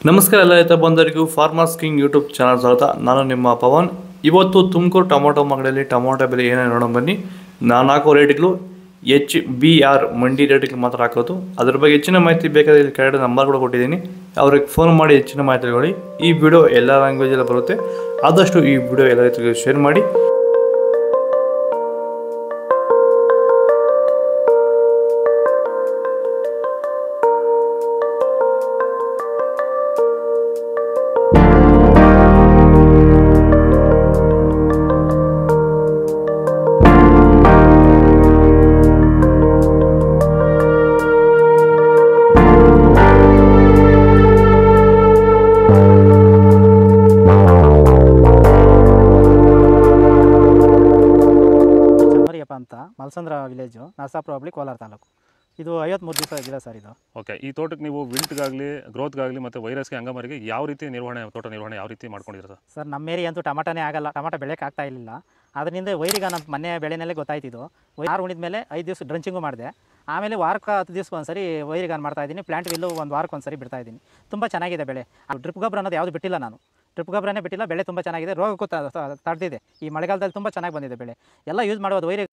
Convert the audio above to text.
ನಮಸ್ಕಾರ ಎಲ್ಲ ರೈತ ಬಂದವರಿಗೂ ಫಾರ್ಮರ್ಸ್ ಕಿಂಗ್ ಯೂಟ್ಯೂಬ್ ಚಾನಲ್ ಸ್ವಾಗತ. ನಾನು ನಿಮ್ಮ ಪವನ್. ಇವತ್ತು ತುಮಕೂರು ಟೊಮೊಟೊ ಮಾರ್ಕೆಟಲ್ಲಿ ಟೊಮೊಟೊ ಬೆಲೆ ಏನೇನು ನೋಡೋಣ ಬನ್ನಿ. ನಾನು ಹಾಕೋ ರೇಟ್ಗಳು HBR ಮಂಡಿ ರೇಟ್ಗಳು ಮಾತ್ರ ಹಾಕೋದು. ಅದ್ರ ಬಗ್ಗೆ ಹೆಚ್ಚಿನ ಮಾಹಿತಿ ಬೇಕಾದರೆ ಇಲ್ಲಿ ಕೆಳಗಡೆ ನಂಬರ್ ಕೂಡ ಕೊಟ್ಟಿದ್ದೀನಿ, ಅವ್ರಿಗೆ ಫೋನ್ ಮಾಡಿ ಹೆಚ್ಚಿನ ಮಾಹಿತಿ ತಗೊಳ್ಳಿ. ಈ ವಿಡಿಯೋ ಎಲ್ಲ ಲ್ಯಾಂಗ್ವೇಜಲ್ಲಿ ಬರುತ್ತೆ, ಆದಷ್ಟು ಈ ವಿಡಿಯೋ ಎಲ್ಲ ರೈತರಿಗೆ ಶೇರ್ ಮಾಡಿ. ಅಂತ ಮಲ್ಸಂದ್ರ ವಿಲೇಜು, ನರಸಾಪುರ ಹೋಬಳಿ, ಕೋಲಾರ ತಾಲೂಕು. ಇದು 53 ದಿವಸ ಗಿಡ ಸರ್ ಇದು. ಓಕೆ, ಈ ತೋಟಕ್ಕೆ ನೀವು ವಿಲ್ಟ್ಗಾಗಲಿ ಗ್ರೋತ್ಗಾಗಲಿ ಮತ್ತು ವೈರಸ್ಗೆ ಅಂಗಮಾರಿಗೆ ಯಾವ ರೀತಿ ತೋಟ ನಿರ್ವಹಣೆ ಯಾವ ರೀತಿ ಮಾಡ್ಕೊಂಡಿದ್ದೀರಾ ಸರ್? ನಮ್ಮ ಏರಿಯಾ ಅಂತೂ ಟಮಾಟನೇ ಆಗಲ್ಲ, ಟಮಾಟ ಬೆಳೆಯೋಕೆ ಆಗ್ತಾ ಇರಲಿಲ್ಲ. ಅದರಿಂದ ವೈರಿಗ ನಮ್ಮ ಮನೆ ಬೆಳೆನಲ್ಲೇ ಗೊತ್ತಾಯ್ತಿದ್ದು. ಆರು ಉಣಿದ ಮೇಲೆ 5 ದಿವಸ ಡ್ರಂಚಿಂಗು ಮಾಡಿದೆ. ಆಮೇಲೆ ವಾರಕ್ಕೆ 10 ದಿವಸಕ್ಕೆ ಒಂದ್ಸರಿ ವೈರಿಗಾನ್ ಮಾಡ್ತಾಯಿದ್ದೀನಿ. ಪ್ಲಾಂಟ್ ವಿಲ್ಲು ಒಂದು ವಾರಕ್ಕೆ ಒಂದ್ಸರಿ ಬಿಡ್ತಾಯಿದ್ದೀನಿ. ತುಂಬ ಚೆನ್ನಾಗಿದೆ ಬೆಳೆ. ಡ್ರಿಪ್ ಗೊಬ್ಬರ ಅನ್ನೋದು ಯಾವುದು ಬಿಟ್ಟಿಲ್ಲ ನಾನು, ಡ್ರಿಪ್ ಗೊಬ್ಬರನೇ ಬಿಟ್ಟಿಲ್ಲ. ಬೆಳೆ ತುಂಬ ಚೆನ್ನಾಗಿದೆ, ರೋಗಕ್ಕೂ ತಡೆದಿದೆ. ಈ ಮಳೆಗಾಲದಲ್ಲಿ ತುಂಬ ಚೆನ್ನಾಗಿ ಬಂದಿದೆ ಬೆಳೆ. ಎಲ್ಲ ಯೂಸ್ ಮಾಡೋದು ವೈರಿ.